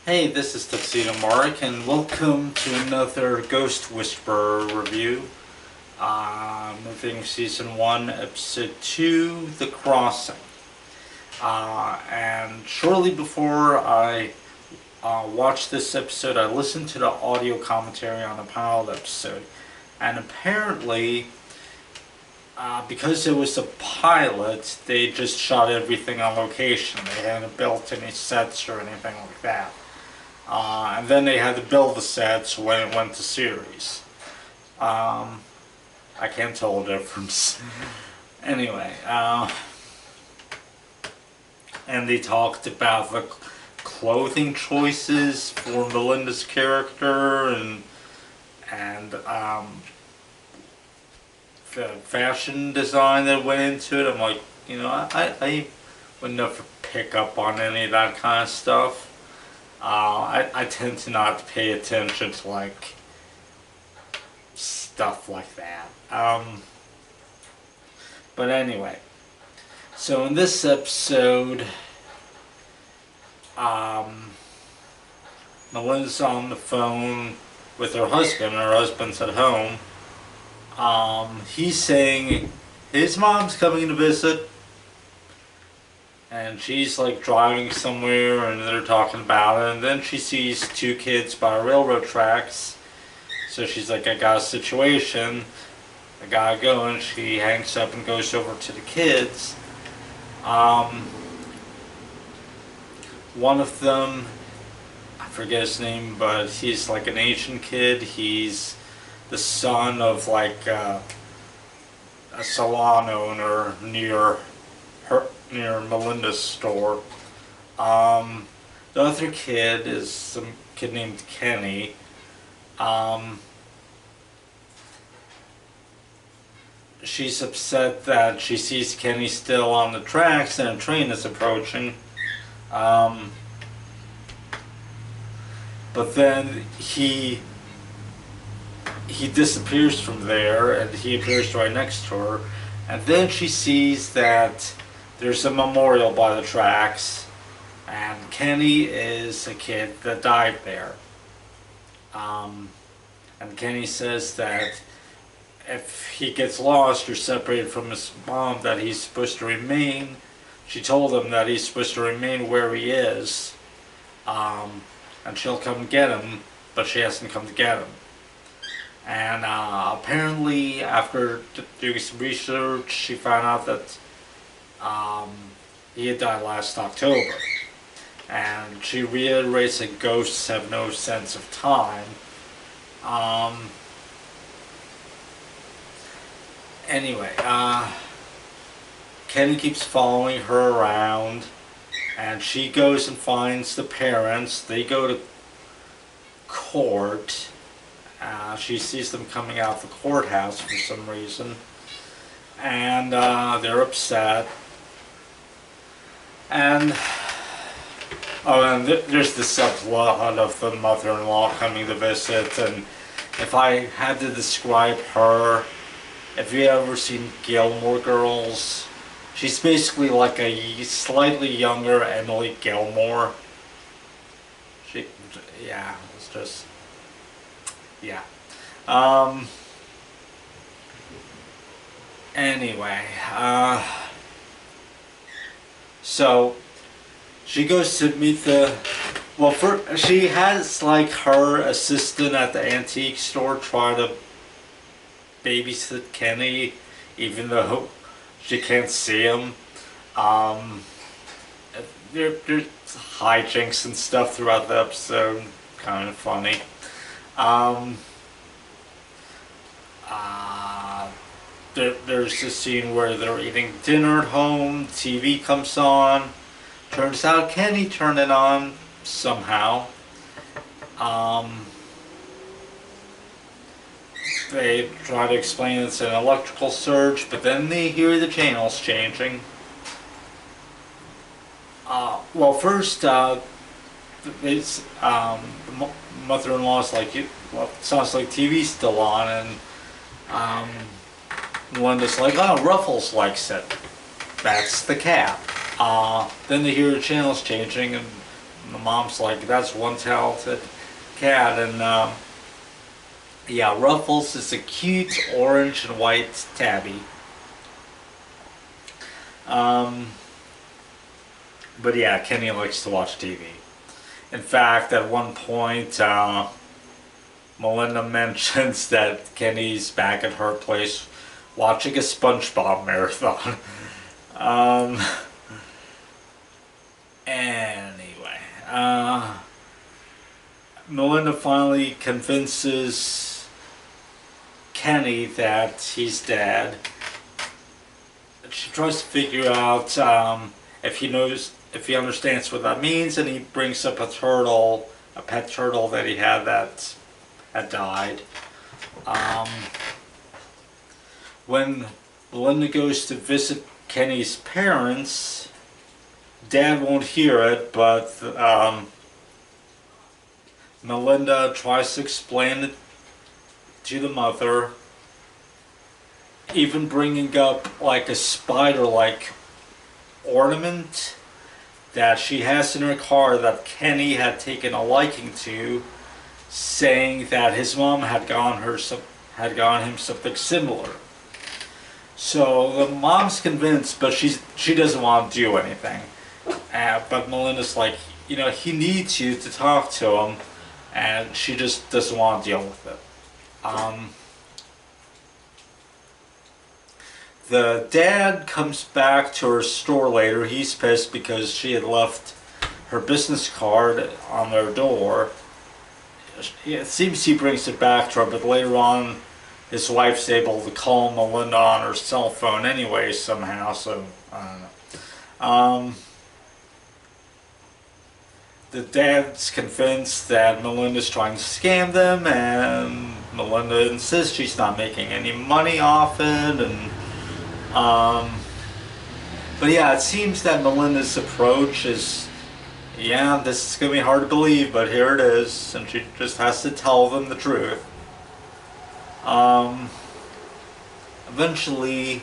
Hey, this is Tuxedo Mark, and welcome to another Ghost Whisperer review. Moving Season 1, Episode 2, The Crossing. And shortly before I watched this episode, I listened to the audio commentary on the pilot episode. And apparently, because it was a pilot, they just shot everything on location. They hadn't built any sets or anything like that. And then they had to build the sets when it went to series. I can't tell the difference. Anyway, and they talked about the clothing choices for Melinda's character and the fashion design that went into it. I'm like, I would never pick up on any of that kind of stuff. I tend to not pay attention to like stuff like that. But anyway, so in this episode, Melinda's on the phone with her husband. Her husband's at home. He's saying his mom's coming to visit. And she's like driving somewhere and they're talking about it. And then she sees two kids by railroad tracks. So she's like, I got a situation. I gotta go. And she hangs up and goes over to the kids. One of them, I forget his name, but he's like an Asian kid. He's the son of like a salon owner near Melinda's store. The other kid is some kid named Kenny. She's upset that she sees Kenny still on the tracks and a train is approaching. But then he disappears from there and he appears right next to her. And then she sees that there's a memorial by the tracks, and Kenny is a kid that died there. And Kenny says that if he gets lost or separated from his mom, that he's supposed to remain. She told him that he's supposed to remain where he is, and she'll come get him, but she hasn't come to get him. And apparently, after doing some research, she found out that he had died last October. And she reiterates that ghosts have no sense of time. Anyway, Kenny keeps following her around, and she goes and finds the parents. They go to court. She sees them coming out of the courthouse for some reason, and they're upset. And there's the subplot of the mother-in-law coming to visit. And if I had to describe her, if you ever seen Gilmore Girls, she's basically like a slightly younger Emily Gilmore. It's just, yeah. Anyway, so she goes to meet she has like her assistant at the antique store try to babysit Kenny, even though she can't see him. There's hijinks and stuff throughout the episode, kind of funny. There's a scene where they're eating dinner at home, TV comes on. Turns out Kenny turned it on somehow. They try to explain it's an electrical surge, but then they hear the channels changing. First, it's the mother-in-law's like, it sounds like TV's still on, and Melinda's like, oh, Ruffles likes it. That's the cat. Then they hear the channels changing, and the mom's like, that's one talented cat. And yeah, Ruffles is a cute orange and white tabby. But yeah, Kenny likes to watch TV. In fact, at one point, Melinda mentions that Kenny's back at her place watching a SpongeBob marathon. um, anyway, Melinda finally convinces Kenny that he's dead. She tries to figure out if he understands what that means, and he brings up a turtle, a pet turtle that he had that had died. When Melinda goes to visit Kenny's parents, Dad won't hear it, but Melinda tries to explain it to the mother, even bringing up like a spider-like ornament that she has in her car that Kenny had taken a liking to, saying that his mom had gotten him something similar. So the mom's convinced, but she doesn't want to do anything. But Melinda's like, you know, he needs you to talk to him, and she just doesn't want to deal with it. The dad comes back to her store later. He's pissed because she had left her business card on their door. It seems he brings it back to her, but later on his wife's able to call Melinda on her cell phone anyway somehow, so I don't know. The dad's convinced that Melinda's trying to scam them, and Melinda insists she's not making any money off it, and but yeah, it seems that Melinda's approach is, yeah, this is going to be hard to believe, but here it is, and she just has to tell them the truth. Eventually,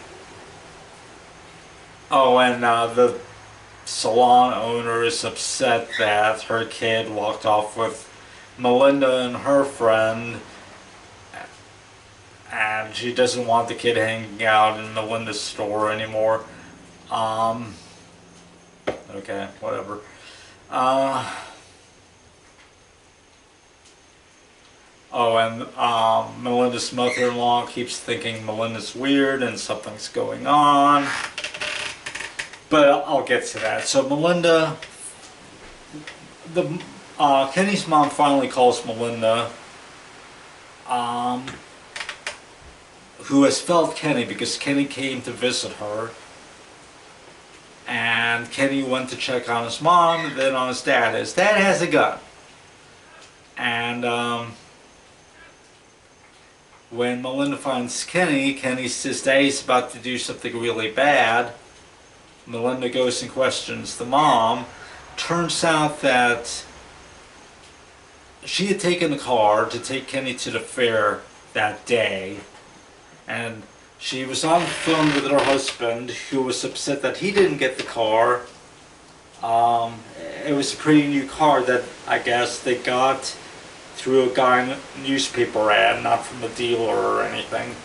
and the salon owner is upset that her kid walked off with Melinda and her friend, and she doesn't want the kid hanging out in Melinda's store anymore. Okay, whatever. Melinda's mother-in-law keeps thinking Melinda's weird and something's going on. But I'll get to that. So Melinda, Kenny's mom finally calls Melinda, who has felt Kenny because Kenny came to visit her. And Kenny went to check on his mom, and then on his dad. His dad has a gun. And when Melinda finds Kenny, Kenny says Daddy's about to do something really bad. Melinda goes and questions the mom. Turns out that she had taken the car to take Kenny to the fair that day, and she was on the phone with her husband, who was upset that he didn't get the car. It was a pretty new car that I guess they got through a guy newspaper ad, not from the dealer or anything.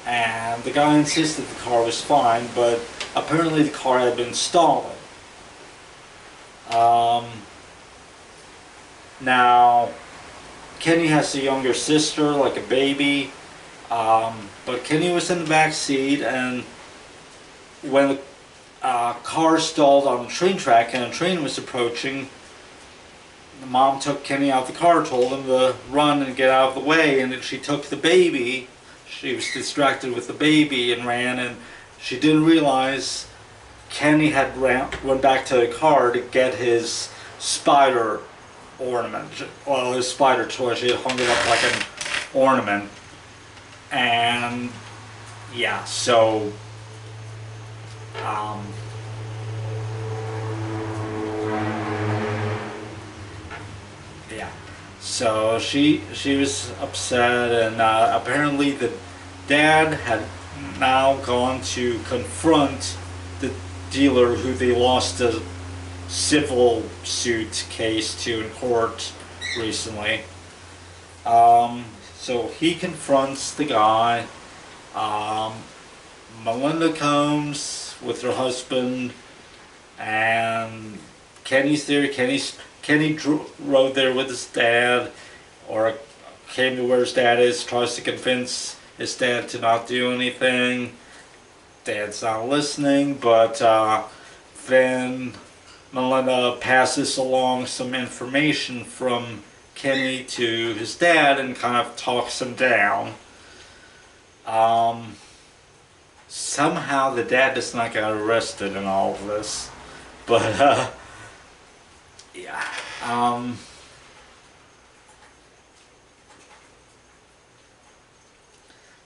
And the guy insisted the car was fine, but apparently the car had been stolen. Now, Kenny has a younger sister, like a baby, but Kenny was in the back seat, and when the car stalled on the train track and a train was approaching, the mom took Kenny out of the car, told him to run and get out of the way, and then she took the baby. She was distracted with the baby and ran, and she didn't realize Kenny had went back to the car to get his spider ornament. Well, his spider toy. She had hung it up like an ornament. And yeah, so yeah, so she was upset, and apparently the dad had now gone to confront the dealer who they lost the civil suit case to in court recently. So he confronts the guy. Um, Melinda comes with her husband, and Kenny's there. Kenny rode there with his dad, or came to where his dad is, tries to convince his dad to not do anything. Dad's not listening, but then Melinda passes along some information from Kenny to his dad and kind of talks him down. Somehow the dad does not get arrested in all of this, but yeah.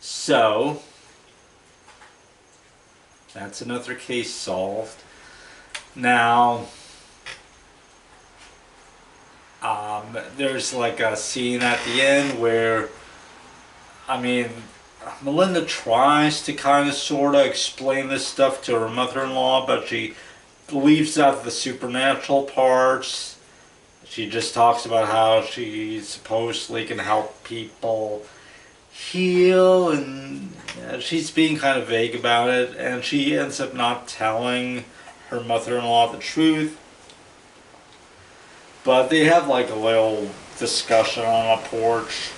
So that's another case solved. Now, there's like a scene at the end where, I mean, Melinda tries to kind of sort of explain this stuff to her mother-in-law, but she leaves out the supernatural parts. She just talks about how she supposedly can help people heal, and she's being kind of vague about it, and she ends up not telling her mother-in-law the truth. But they have like a little discussion on a porch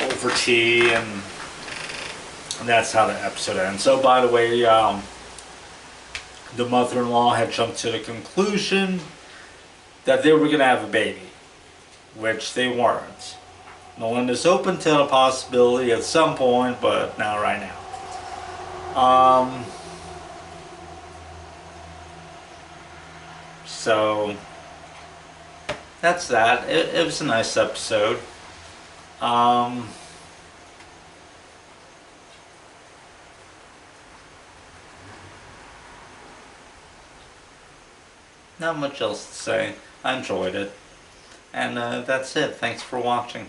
over tea, and that's how the episode ends. So, by the way, the mother-in-law had jumped to the conclusion that they were going to have a baby, which they weren't. Melinda's open to the possibility at some point, but not right now. So that's that. It was a nice episode. Not much else to say. I enjoyed it. And that's it. Thanks for watching.